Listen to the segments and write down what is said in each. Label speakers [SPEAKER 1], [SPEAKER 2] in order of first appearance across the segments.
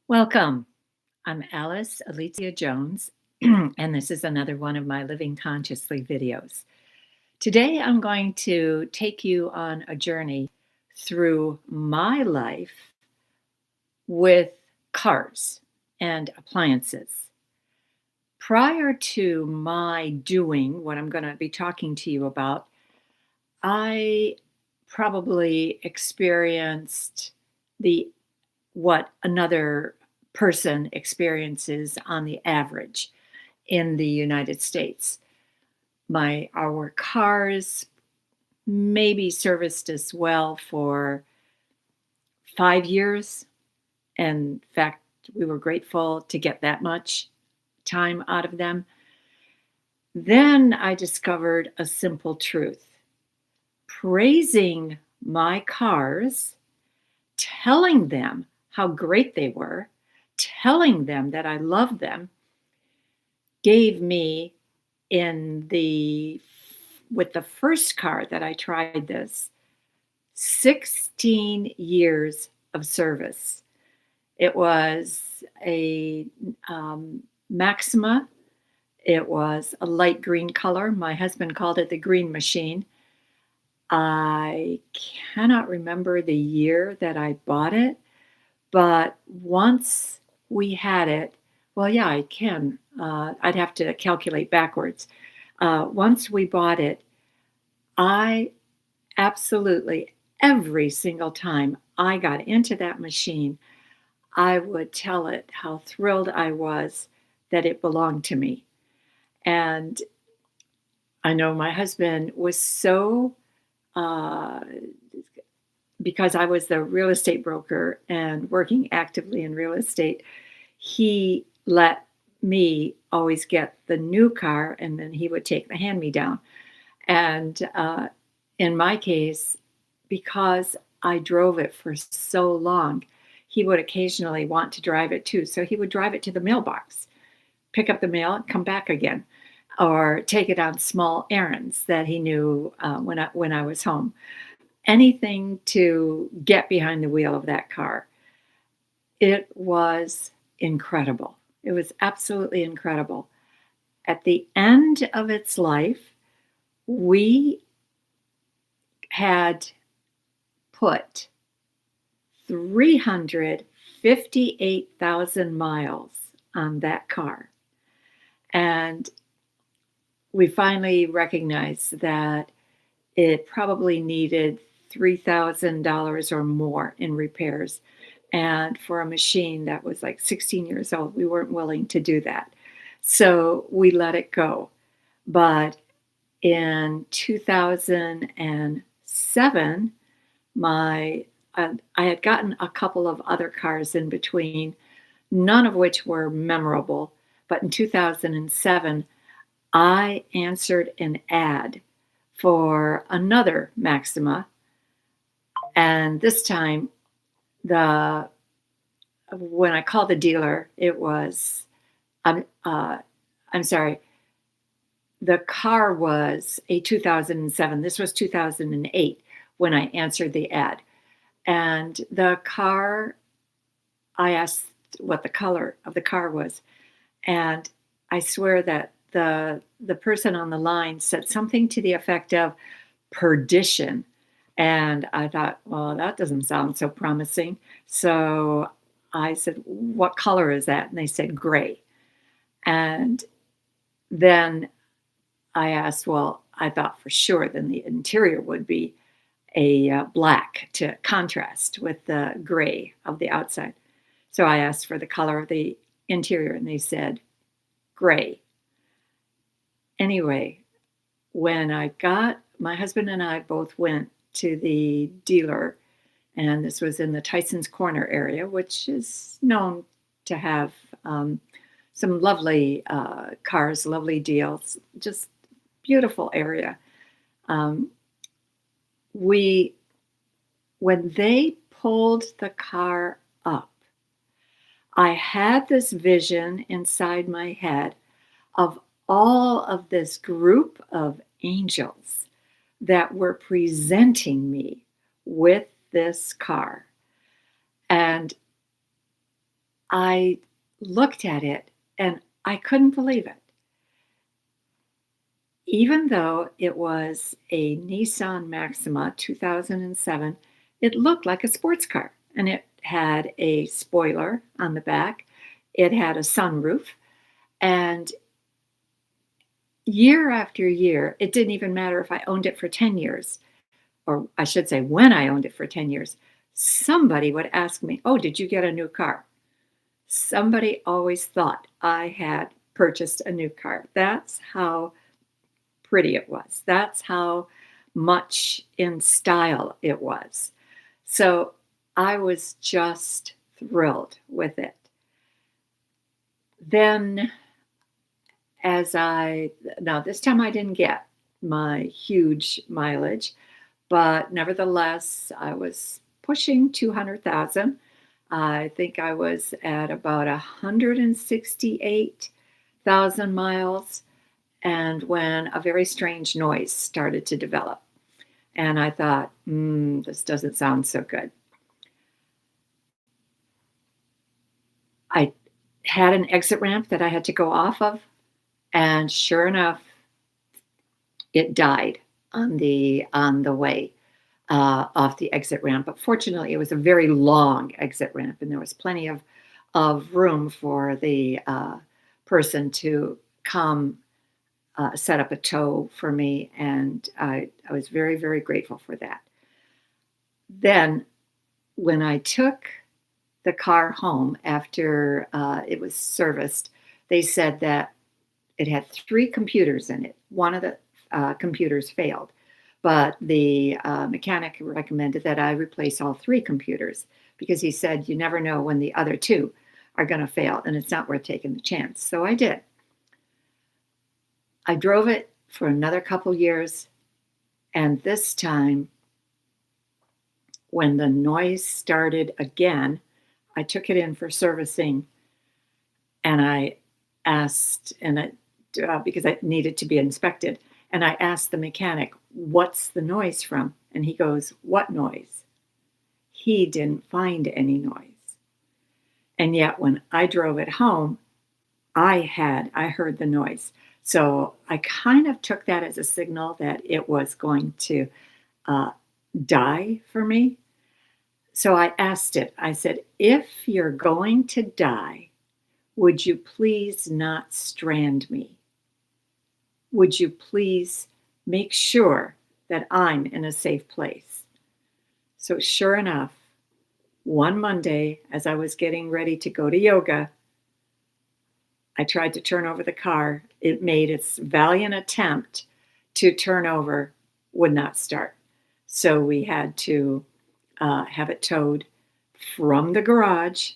[SPEAKER 1] Welcome. I'm Alice Alicia Jones, and this is another one of my Living Consciously videos. Today, I'm going to take you on a journey through my life with cars and appliances. Prior to my doing what I'm going to be talking to you about, I probably experienced the what another person experiences on the average in the United States. Our cars maybe serviced us well for 5 years. In fact, we were grateful to get that much time out of them. Then I discovered a simple truth. Praising my cars, telling them how great they were, telling them that I loved them, gave me with the first car that I tried this, 16 years of service. It was a Maxima. It was a light green color. My husband called it the green machine. I cannot remember the year that I bought it, but once we had it, well, yeah, I can. I'd have to calculate backwards. Once we bought it, I absolutely, every single time I got into that machine, I would tell it how thrilled I was that it belonged to me. And I know my husband was so, uh, because I was the real estate broker and working actively in real estate, he let me always get the new car and then he would take the hand me down. And in my case, because I drove it for so long, he would occasionally want to drive it too. So he would drive it to the mailbox, pick up the mail, and come back again, or take it on small errands that he knew when I was home. Anything to get behind the wheel of that car. It was incredible. It was absolutely incredible. At the end of its life, we had put 358,000 miles on that car. And we finally recognized that it probably needed $3,000 or more in repairs. And for a machine that was like 16 years old, we weren't willing to do that. So we let it go. But in 2007, I had gotten a couple of other cars in between, none of which were memorable. But in 2007, I answered an ad for another Maxima. And this time, when I called the dealer, it was, I'm sorry, the car was a 2007. This was 2008 when I answered the ad. And the car, I asked what the color of the car was. And I swear that the person on the line said something to the effect of perdition. And I thought, well, that doesn't sound so promising. So I said, what color is that? And they said gray. And then I asked, well, I thought for sure then the interior would be a black to contrast with the gray of the outside. So I asked for the color of the interior and they said gray. Anyway, when my husband and I both went to the dealer, and this was in the Tyson's Corner area, which is known to have some lovely cars, lovely deals, just beautiful area. When they pulled the car up, I had this vision inside my head of all of this group of angels that were presenting me with this car. And I looked at it and I couldn't believe it. Even though it was a Nissan Maxima 2007, it looked like a sports car, and it had a spoiler on the back. It had a sunroof, and year after year, it didn't even matter if I owned it for 10 years, or I should say when I owned it for 10 years, somebody would ask me, "Oh, did you get a new car?" Somebody always thought I had purchased a new car. That's how pretty it was. That's how much in style it was. So I was just thrilled with it. Then, as I, now this time I didn't get my huge mileage, but nevertheless, I was pushing 200,000. I think I was at about 168,000 miles. And when a very strange noise started to develop, and I thought, this doesn't sound so good. I had an exit ramp that I had to go off of, and sure enough, it died on the way off the exit ramp. But fortunately, it was a very long exit ramp, and there was plenty of room for the person to come set up a tow for me, and I was very, very grateful for that. Then, when I took the car home after it was serviced, they said that it had three computers in it. One of the computers failed, but the mechanic recommended that I replace all three computers because he said you never know when the other two are going to fail, and it's not worth taking the chance. So I did. I drove it for another couple years, and this time, when the noise started again, I took it in for servicing, and I asked, because it needed to be inspected, and I asked the mechanic, "What's the noise from?" And he goes, "What noise?" He didn't find any noise. And yet, when I drove it home, I heard the noise. So I kind of took that as a signal that it was going to uh, die for me. So I asked it, I said, "If you're going to die, would you please not strand me? Would you please make sure that I'm in a safe place?" So sure enough, one Monday, as I was getting ready to go to yoga, I tried to turn over the car. It made its valiant attempt to turn over, would not start. So we had to have it towed from the garage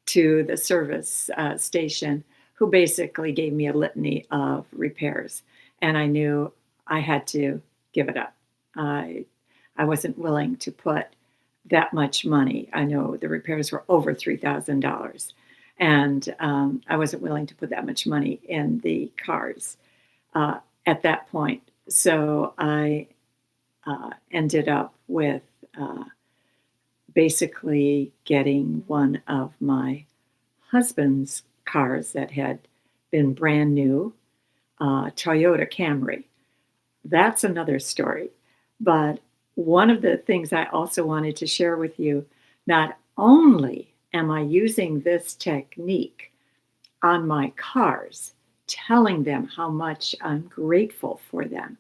[SPEAKER 1] to the service station, who basically gave me a litany of repairs. And I knew I had to give it up. I, I wasn't willing to put that much money. I know the repairs were over $3,000. And I wasn't willing to put that much money in the cars uh, at that point. So I ended up with basically getting one of my husband's cars that had been brand new, Toyota Camry. That's another story. But one of the things I also wanted to share with you, not only am I using this technique on my cars, telling them how much I'm grateful for them,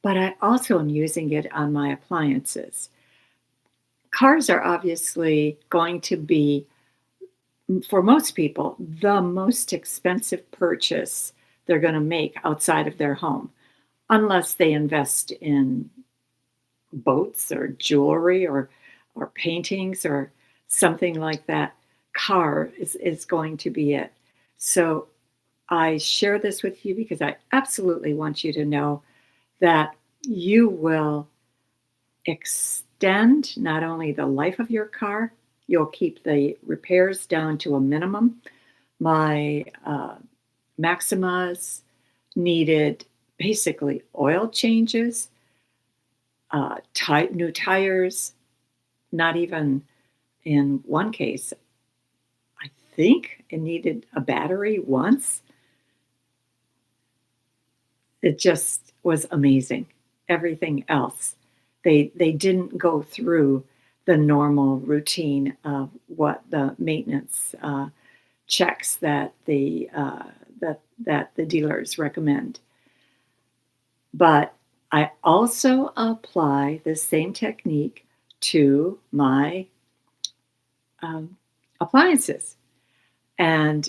[SPEAKER 1] but I also am using it on my appliances. Cars are obviously going to be, for most people, the most expensive purchase they're going to make outside of their home, unless they invest in boats or jewelry or paintings or something like that. Car is going to be it. So I share this with you because I absolutely want you to know that you will extend not only the life of your car, you'll keep the repairs down to a minimum. My Maximas needed basically oil changes, new tires, not even in one case, I think it needed a battery once. It just was amazing. Everything else, they didn't go through the normal routine of what the maintenance checks that the dealers recommend. But I also apply the same technique to my um, appliances. And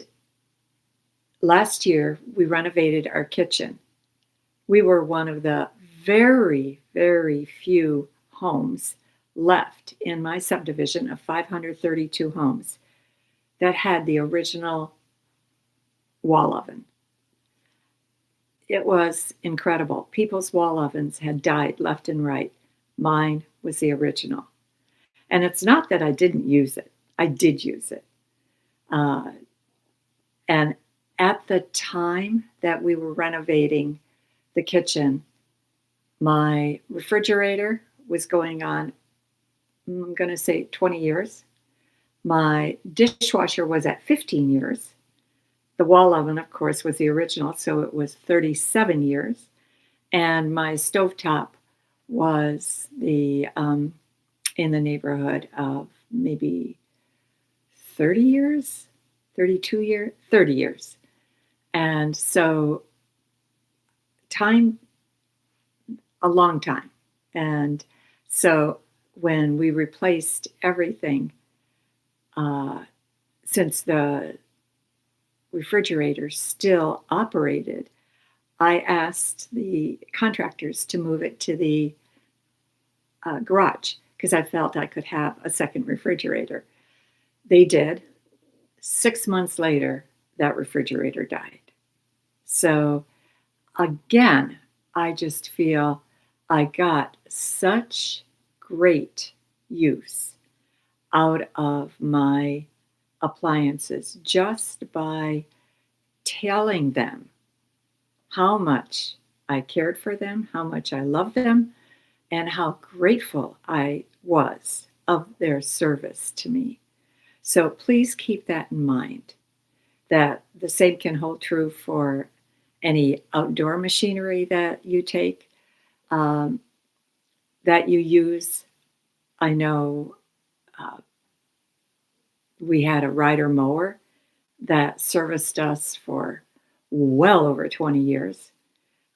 [SPEAKER 1] last year we renovated our kitchen. We were one of the very, very few homes left in my subdivision of 532 homes that had the original wall oven. It was incredible. People's wall ovens had died left and right. Mine was the original. And it's not that I didn't use it, I did use it. Uh, and at the time that we were renovating the kitchen, my refrigerator was going on, I'm going to say 20 years. My dishwasher was at 15 years. The wall oven, of course, was the original, so it was 37 years. And my stovetop was in the neighborhood of maybe 30 years, 32 years, 30 years. And so time, a long time. And so when we replaced everything, uh, since the refrigerator still operated, I asked the contractors to move it to the garage because I felt I could have a second refrigerator. They did. 6 months later, that refrigerator died. So again, I just feel I got such great use out of my appliances just by telling them how much I cared for them, how much I loved them, and how grateful I was of their service to me. So please keep that in mind, that the same can hold true for any outdoor machinery that you take, um, that you use. I know uh, we had a rider mower that serviced us for well over 20 years.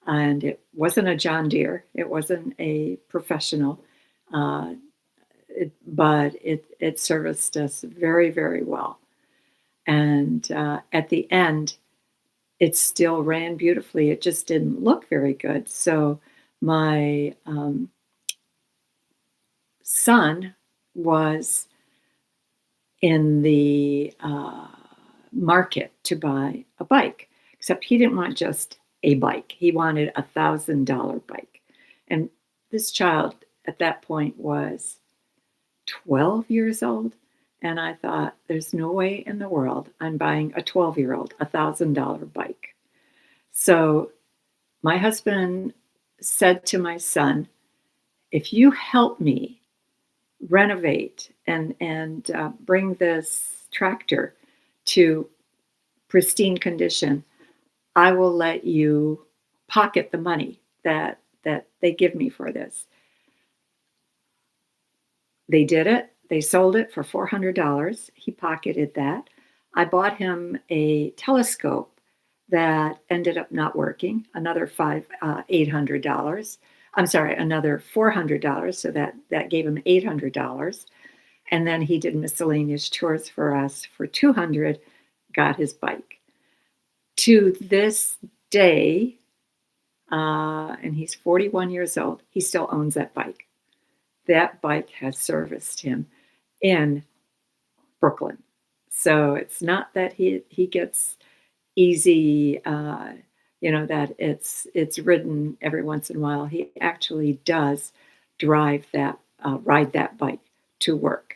[SPEAKER 1] And it wasn't a John Deere, it wasn't a professional, uh, but it serviced us very, very well. And at the end, it still ran beautifully. It just didn't look very good. So my son was in the market to buy a bike, except he didn't want just a bike. He wanted $1,000 bike. And this child at that point was 12 years old. And I thought, there's no way in the world I'm buying a 12-year-old $1,000 bike. So my husband said to my son, if you help me renovate and bring this tractor to pristine condition, I will let you pocket the money that they give me for this. They did it. They sold it for $400. He pocketed that. I bought him a telescope that ended up not working. Another $800. I'm sorry, another $400. So that gave him $800. And then he did miscellaneous chores for us for $200. Got his bike. To this day, and he's 41 years old, he still owns that bike. That bike has serviced him in Brooklyn. So it's not that he gets easy, that it's ridden every once in a while. He actually does ride that bike to work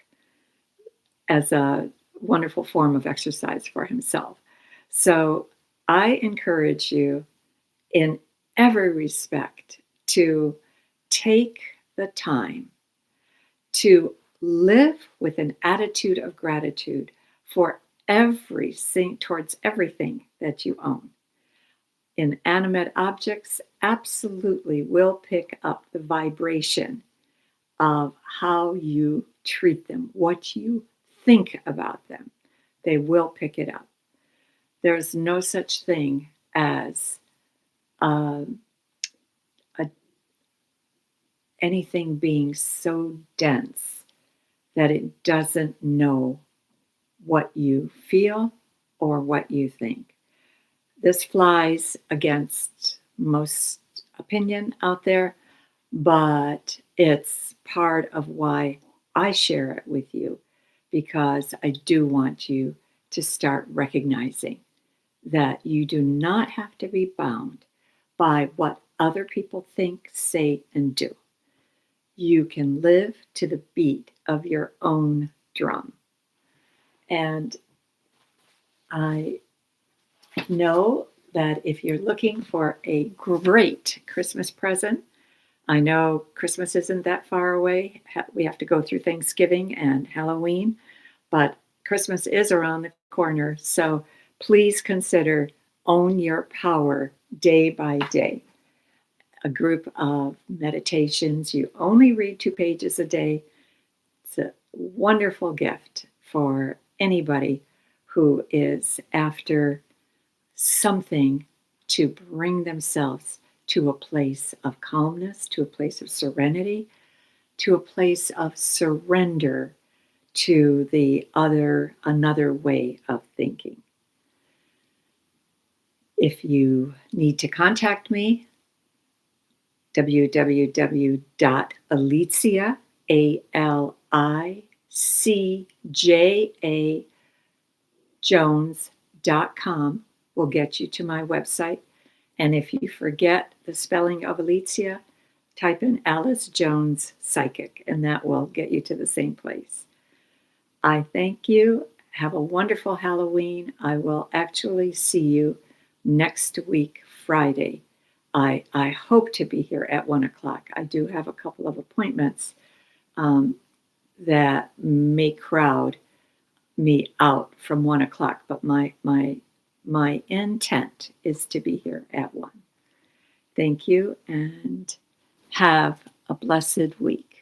[SPEAKER 1] as a wonderful form of exercise for himself. So I encourage you in every respect to take the time to live with an attitude of gratitude for towards everything that you own. Inanimate objects absolutely will pick up the vibration of how you treat them, what you think about them. They will pick it up. There's no such thing as um, a, anything being so dense that it doesn't know what you feel or what you think. This flies against most opinion out there, but it's part of why I share it with you, because I do want you to start recognizing that you do not have to be bound by what other people think, say, and do. You can live to the beat of your own drum. And I know that if you're looking for a great Christmas present, I know Christmas isn't that far away. We have to go through Thanksgiving and Halloween, but Christmas is around the corner. So please consider Own Your Power Day by Day, a group of meditations. You only read 2 pages a day. It's a wonderful gift for anybody who is after something to bring themselves to a place of calmness, to a place of serenity, to a place of surrender to another way of thinking. If you need to contact me, www.alicia, ALICJA, Jones.com will get you to my website. And if you forget the spelling of Alicia, type in Alice Jones Psychic, and that will get you to the same place. I thank you. Have a wonderful Halloween. I will actually see you next week, Friday. I hope to be here at 1 o'clock. I do have a couple of appointments that may crowd me out from 1 o'clock, but my intent is to be here at 1. Thank you and have a blessed week.